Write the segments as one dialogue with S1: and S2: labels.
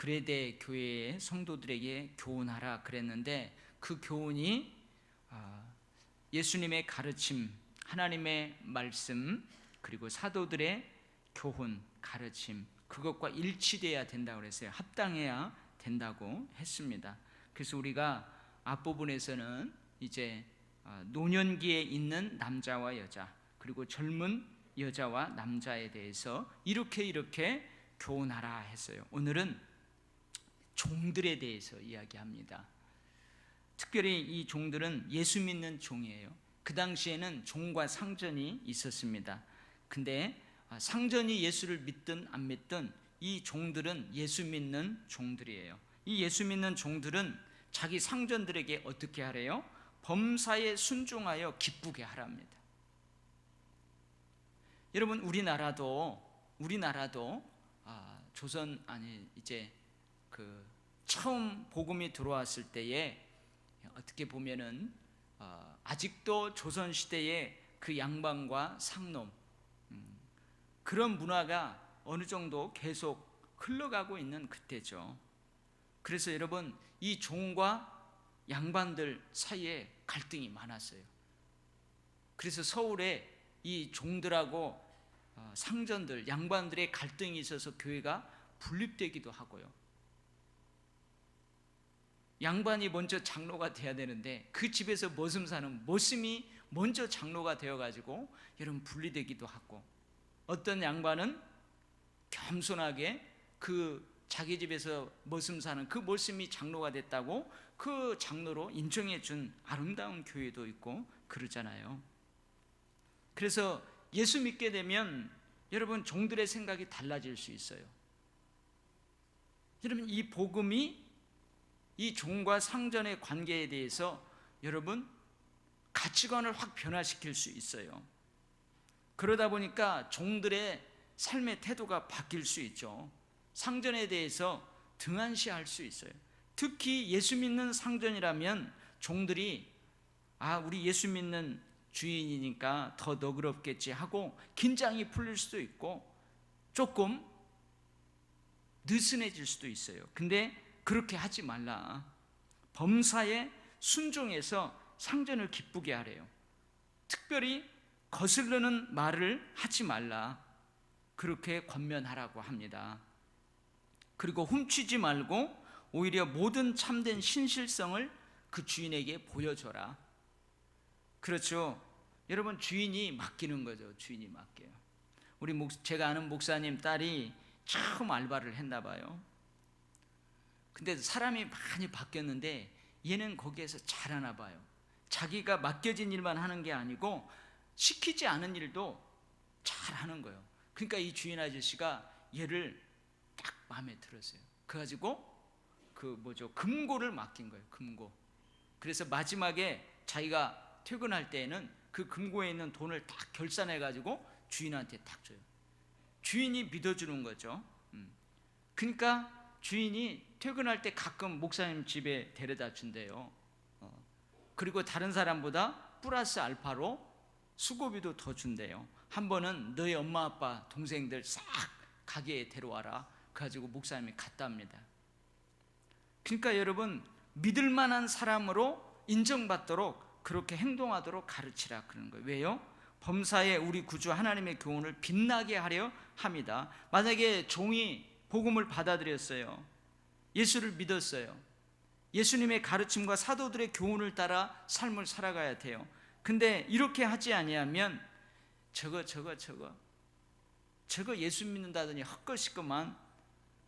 S1: 그레데 교회의 성도들에게 교훈하라 그랬는데, 그 교훈이 예수님의 가르침, 하나님의 말씀, 그리고 사도들의 교훈, 가르침, 그것과 일치돼야 된다고 그랬어요. 합당해야 된다고 했습니다. 그래서 우리가 앞부분에서는 이제 노년기에 있는 남자와 여자, 그리고 젊은 여자와 남자에 대해서 이렇게 교훈하라 했어요. 오늘은 종들에 대해서 이야기합니다. 특별히 이 종들은 예수 믿는 종이에요. 그 당시에는 종과 상전이 있었습니다. 근데 상전이 예수를 믿든 안 믿든 이 종들은 예수 믿는 종들이에요. 이 예수 믿는 종들은 자기 상전들에게 어떻게 하래요? 범사에 순종하여 기쁘게 하랍니다. 여러분, 우리나라도 조선 이제 그 처음 복음이 들어왔을 때에 어떻게 보면은 아직도 조선 시대의 그 양반과 상놈, 그런 문화가 어느 정도 계속 흘러가고 있는 그때죠. 그래서 여러분, 이 종과 양반들 사이에 갈등이 많았어요. 그래서 서울에 이 종들하고 상전들, 양반들의 갈등이 있어서 교회가 분립되기도 하고요. 양반이 먼저 장로가 돼야 되는데 그 집에서 머슴 사는 머슴이 먼저 장로가 되어가지고 여러분 분리되기도 하고, 어떤 양반은 겸손하게 그 자기 집에서 머슴 사는 그 머슴이 장로가 됐다고 그 장로로 인정해 준 아름다운 교회도 있고 그러잖아요. 그래서 예수 믿게 되면 여러분 종들의 생각이 달라질 수 있어요. 여러분, 이 복음이 이 종과 상전의 관계에 대해서 여러분 가치관을 확 변화시킬 수 있어요. 그러다 보니까 종들의 삶의 태도가 바뀔 수 있죠. 상전에 대해서 등한시할 수 있어요. 특히 예수 믿는 상전이라면 종들이 우리 예수 믿는 주인이니까 더 너그럽겠지 하고 긴장이 풀릴 수도 있고 조금 느슨해질 수도 있어요. 근데 그렇게 하지 말라. 범사에 순종해서 상전을 기쁘게 하래요. 특별히 거슬르는 말을 하지 말라, 그렇게 권면하라고 합니다. 그리고 훔치지 말고 오히려 모든 참된 신실성을 그 주인에게 보여줘라. 그렇죠. 여러분, 주인이 맡기는 거죠. 주인이 맡겨요. 제가 아는 목사님 딸이 처음 알바를 했나 봐요. 근데 사람이 많이 바뀌었는데 얘는 거기에서 잘하나 봐요. 자기가 맡겨진 일만 하는 게 아니고 시키지 않은 일도 잘하는 거예요. 그러니까 이 주인 아저씨가 얘를 딱 마음에 들었어요. 그래가지고 금고를 맡긴 거예요. 금고. 그래서 마지막에 자기가 퇴근할 때에는 그 금고에 있는 돈을 딱 결산해가지고 주인한테 딱 줘요. 주인이 믿어주는 거죠. 그러니까 주인이 퇴근할 때 가끔 목사님 집에 데려다 준대요. 그리고 다른 사람보다 플러스 알파로 수고비도 더 준대요. 한 번은 너희 엄마 아빠 동생들 싹 가게에 데려와라, 그래가지고 목사님이 갔답니다. 그러니까 여러분, 믿을 만한 사람으로 인정받도록 그렇게 행동하도록 가르치라 그러는 거예요. 왜요? 범사에 우리 구주 하나님의 교훈을 빛나게 하려 합니다. 만약에 종이 복음을 받아들였어요, 예수를 믿었어요, 예수님의 가르침과 사도들의 교훈을 따라 삶을 살아가야 돼요. 근데 이렇게 하지 아니하면 저거 예수 믿는다더니 헛것이구만,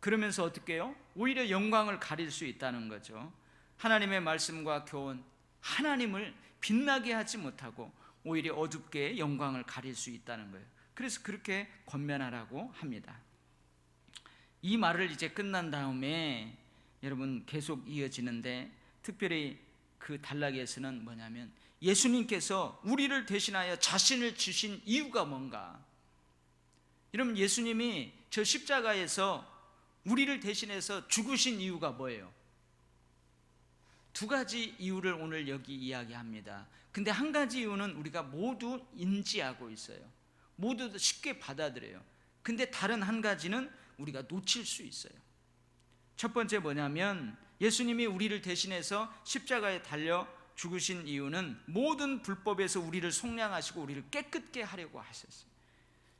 S1: 그러면서 어떻게 해요? 오히려 영광을 가릴 수 있다는 거죠. 하나님의 말씀과 교훈, 하나님을 빛나게 하지 못하고 오히려 어둡게 영광을 가릴 수 있다는 거예요. 그래서 그렇게 권면하라고 합니다. 이 말을 이제 끝난 다음에 여러분 계속 이어지는데, 특별히 그 단락에서는 뭐냐면 예수님께서 우리를 대신하여 자신을 주신 이유가 뭔가. 여러분, 예수님이 저 십자가에서 우리를 대신해서 죽으신 이유가 뭐예요? 두 가지 이유를 오늘 여기 이야기합니다. 근데 한 가지 이유는 우리가 모두 인지하고 있어요. 모두 쉽게 받아들여요. 근데 다른 한 가지는 우리가 놓칠 수 있어요. 첫 번째 뭐냐면 예수님이 우리를 대신해서 십자가에 달려 죽으신 이유는 모든 불법에서 우리를 속량하시고 우리를 깨끗게 하려고 하셨어요.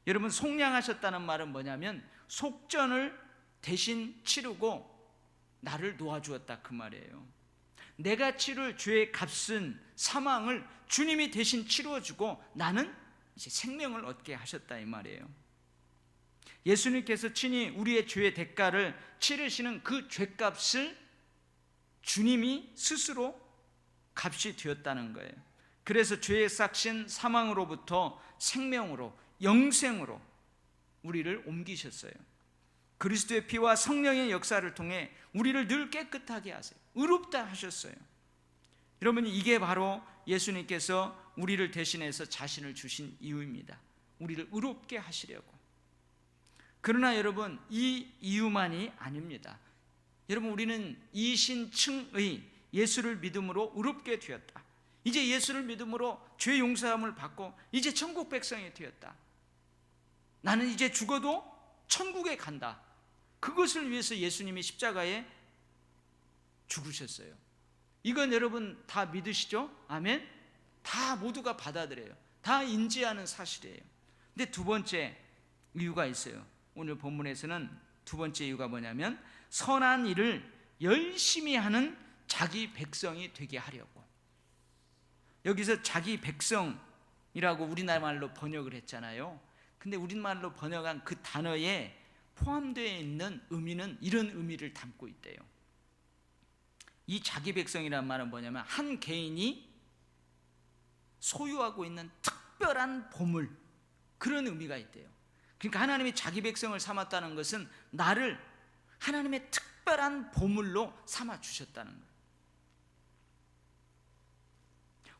S1: 여러분, 속량하셨다는 말은 뭐냐면 속전을 대신 치르고 나를 놓아주었다 그 말이에요. 내가 치를 죄의 값은 사망을 주님이 대신 치루어주고 나는 이제 생명을 얻게 하셨다 이 말이에요. 예수님께서 친히 우리의 죄의 대가를 치르시는 그 죄값을 주님이 스스로 값이 되었다는 거예요. 그래서 죄의 싹신 사망으로부터 생명으로, 영생으로 우리를 옮기셨어요. 그리스도의 피와 성령의 역사를 통해 우리를 늘 깨끗하게 하세요. 의롭다 하셨어요. 여러분, 이게 바로 예수님께서 우리를 대신해서 자신을 주신 이유입니다. 우리를 의롭게 하시려고. 그러나 여러분, 이 이유만이 아닙니다. 여러분, 우리는 이신층의 예수를 믿음으로 의롭게 되었다. 이제 예수를 믿음으로 죄 용서함을 받고 이제 천국 백성이 되었다. 나는 이제 죽어도 천국에 간다. 그것을 위해서 예수님이 십자가에 죽으셨어요. 이건 여러분 다 믿으시죠? 아멘? 다 모두가 받아들여요. 다 인지하는 사실이에요. 근데 두 번째 이유가 있어요. 오늘 본문에서는 두 번째 이유가 뭐냐면 선한 일을 열심히 하는 자기 백성이 되게 하려고. 여기서 자기 백성이라고 우리나라 말로 번역을 했잖아요. 근데 우리말로 번역한 그 단어에 포함되어 있는 의미는 이런 의미를 담고 있대요. 이 자기 백성이라는 말은 뭐냐면 한 개인이 소유하고 있는 특별한 보물, 그런 의미가 있대요. 그러니까 하나님이 자기 백성을 삼았다는 것은 나를 하나님의 특별한 보물로 삼아 주셨다는 거예요.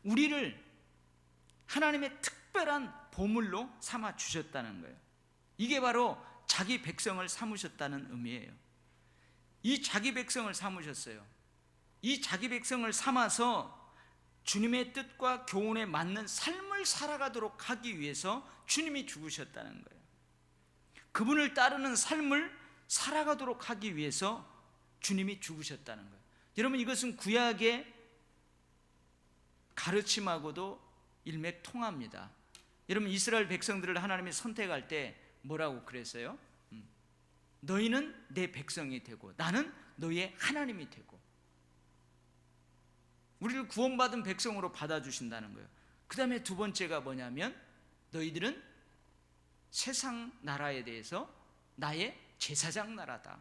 S1: 우리를 하나님의 특별한 보물로 삼아 주셨다는 거예요. 이게 바로 자기 백성을 삼으셨다는 의미예요. 이 자기 백성을 삼으셨어요. 이 자기 백성을 삼아서 주님의 뜻과 교훈에 맞는 삶을 살아가도록 하기 위해서 주님이 죽으셨다는 거예요. 그분을 따르는 삶을 살아가도록 하기 위해서 주님이 죽으셨다는 거예요. 여러분, 이것은 구약의 가르침하고도 일맥통합니다. 여러분, 이스라엘 백성들을 하나님이 선택할 때 뭐라고 그랬어요? 너희는 내 백성이 되고 나는 너희의 하나님이 되고, 우리를 구원받은 백성으로 받아주신다는 거예요. 그 다음에 두 번째가 뭐냐면 너희들은 세상 나라에 대해서 나의 제사장 나라다.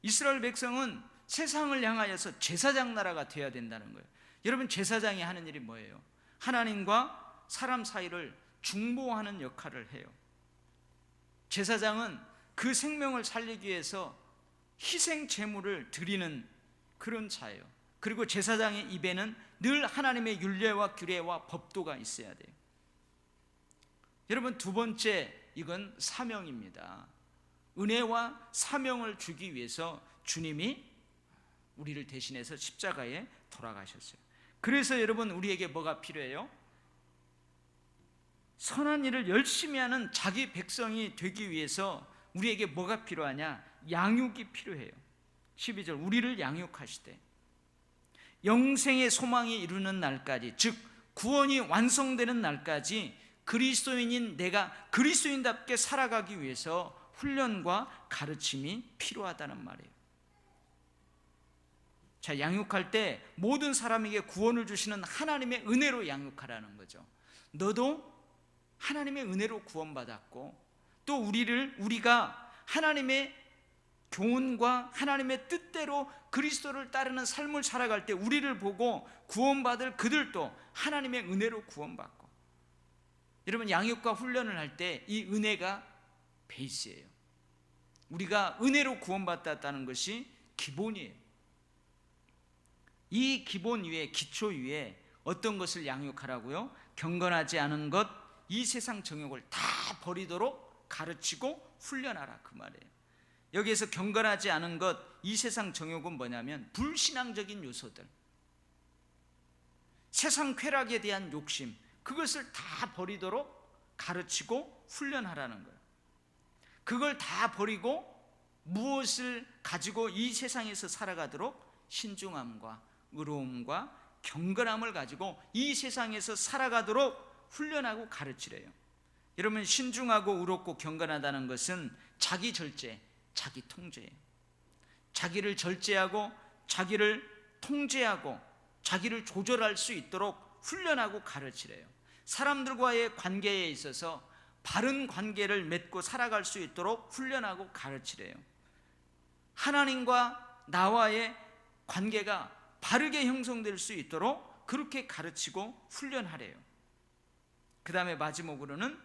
S1: 이스라엘 백성은 세상을 향하여서 제사장 나라가 되어야 된다는 거예요. 여러분, 제사장이 하는 일이 뭐예요? 하나님과 사람 사이를 중보하는 역할을 해요. 제사장은 그 생명을 살리기 위해서 희생 제물을 드리는 그런 자예요. 그리고 제사장의 입에는 늘 하나님의 율례와 규례와 법도가 있어야 돼요. 여러분, 두 번째, 이건 사명입니다. 은혜와 사명을 주기 위해서 주님이 우리를 대신해서 십자가에 돌아가셨어요. 그래서 여러분, 우리에게 뭐가 필요해요? 선한 일을 열심히 하는 자기 백성이 되기 위해서 우리에게 뭐가 필요하냐? 양육이 필요해요. 12절, 우리를 양육하시되 영생의 소망이 이루는 날까지, 즉 구원이 완성되는 날까지 그리스도인인 내가 그리스도인답게 살아가기 위해서 훈련과 가르침이 필요하다는 말이에요. 자, 양육할 때 모든 사람에게 구원을 주시는 하나님의 은혜로 양육하라는 거죠. 너도 하나님의 은혜로 구원받았고, 또 우리가 하나님의 교훈과 하나님의 뜻대로 그리스도를 따르는 삶을 살아갈 때 우리를 보고 구원받을 그들도 하나님의 은혜로 구원받고. 여러분, 양육과 훈련을 할 때 이 은혜가 베이스예요. 우리가 은혜로 구원받았다는 것이 기본이에요. 이 기본 위에, 기초 위에 어떤 것을 양육하라고요? 경건하지 않은 것, 이 세상 정욕을 다 버리도록 가르치고 훈련하라, 그 말이에요. 여기에서 경건하지 않은 것, 이 세상 정욕은 뭐냐면 불신앙적인 요소들, 세상 쾌락에 대한 욕심, 그것을 다 버리도록 가르치고 훈련하라는 거예요. 그걸 다 버리고 무엇을 가지고 이 세상에서 살아가도록 신중함과 의로움과 경건함을 가지고 이 세상에서 살아가도록 훈련하고 가르치래요. 여러분, 신중하고 의롭고 경건하다는 것은 자기 절제, 자기 통제예요. 자기를 절제하고 자기를 통제하고 자기를 조절할 수 있도록 훈련하고 가르치래요. 사람들과의 관계에 있어서 바른 관계를 맺고 살아갈 수 있도록 훈련하고 가르치래요. 하나님과 나와의 관계가 바르게 형성될 수 있도록 그렇게 가르치고 훈련하래요. 그 다음에 마지막으로는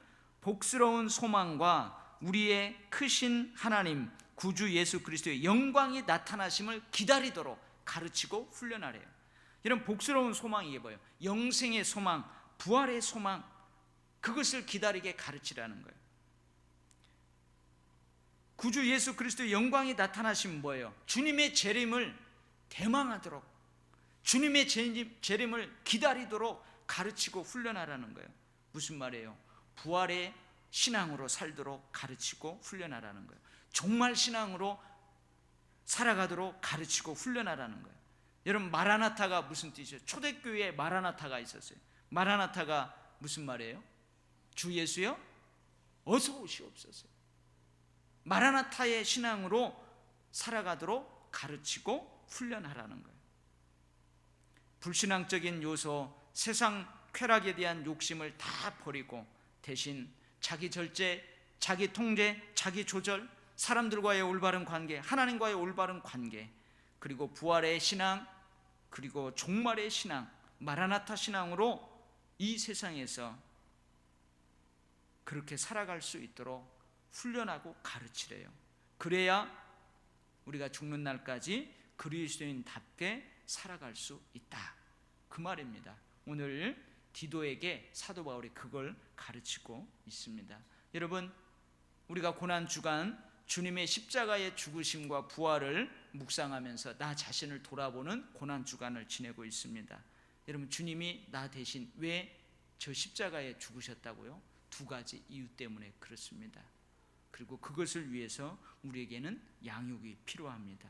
S1: 복스러운 소망과 우리의 크신 하나님 구주 예수 그리스도의 영광이 나타나심을 기다리도록 가르치고 훈련하래요. 이런 복스러운 소망이 이게 뭐예요? 영생의 소망, 부활의 소망, 그것을 기다리게 가르치라는 거예요. 구주 예수 그리스도의 영광이 나타나시면 뭐예요? 주님의 재림을 대망하도록, 주님의 재림을 기다리도록 가르치고 훈련하라는 거예요. 무슨 말이에요? 부활의 신앙으로 살도록 가르치고 훈련하라는 거예요. 종말 신앙으로 살아가도록 가르치고 훈련하라는 거예요. 여러분, 마라나타가 무슨 뜻이에요? 초대교회에 마라나타가 있었어요. 마라나타가 무슨 말이에요? 주 예수여 어서 오시옵소서. 마라나타의 신앙으로 살아가도록 가르치고 훈련하라는 거예요. 불신앙적인 요소, 세상 쾌락에 대한 욕심을 다 버리고 대신 자기 절제, 자기 통제, 자기 조절, 사람들과의 올바른 관계, 하나님과의 올바른 관계, 그리고 부활의 신앙, 그리고 종말의 신앙, 마라나타 신앙으로 이 세상에서 그렇게 살아갈 수 있도록 훈련하고 가르치래요. 그래야 우리가 죽는 날까지 그리스도인답게 살아갈 수 있다, 그 말입니다. 오늘 디도에게 사도 바울이 그걸 가르치고 있습니다. 여러분, 우리가 고난주간 주님의 십자가의 죽으심과 부활을 묵상하면서 나 자신을 돌아보는 고난주간을 지내고 있습니다. 여러분, 주님이 나 대신 왜 저 십자가에 죽으셨다고요? 두 가지 이유 때문에 그렇습니다. 그리고 그것을 위해서 우리에게는 양육이 필요합니다.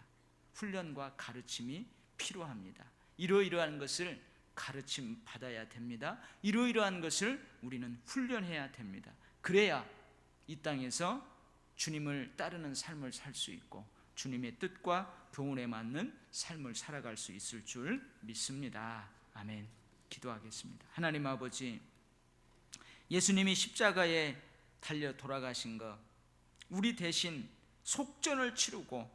S1: 훈련과 가르침이 필요합니다. 이러이러한 것을 가르침 받아야 됩니다. 이러이러한 것을 우리는 훈련해야 됩니다. 그래야 이 땅에서 주님을 따르는 삶을 살 수 있고 주님의 뜻과 교훈에 맞는 삶을 살아갈 수 있을 줄 믿습니다. 아멘. 기도하겠습니다. 하나님 아버지, 예수님이 십자가에 달려 돌아가신 것, 우리 대신 속전을 치르고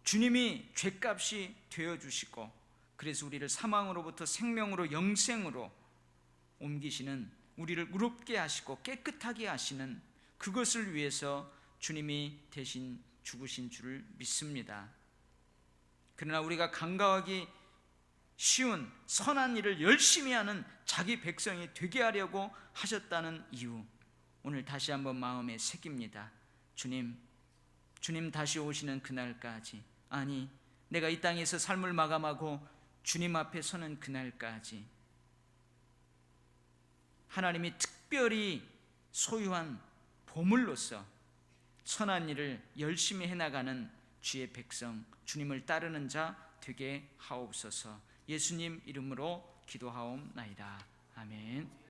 S1: 주님이 죗값이 되어주시고, 그래서 우리를 사망으로부터 생명으로 영생으로 옮기시는, 우리를 의롭게 하시고 깨끗하게 하시는 그것을 위해서 주님이 대신 죽으신 줄을 믿습니다. 그러나 우리가 간과하기 쉬운 선한 일을 열심히 하는 자기 백성이 되게 하려고 하셨다는 이유, 오늘 다시 한번 마음에 새깁니다. 주님 다시 오시는 그날까지, 아니 내가 이 땅에서 삶을 마감하고 주님 앞에 서는 그날까지 하나님이 특별히 소유한 보물로서 선한 일을 열심히 해나가는 주의 백성, 주님을 따르는 자 되게 하옵소서. 예수님 이름으로 기도하옵나이다. 아멘.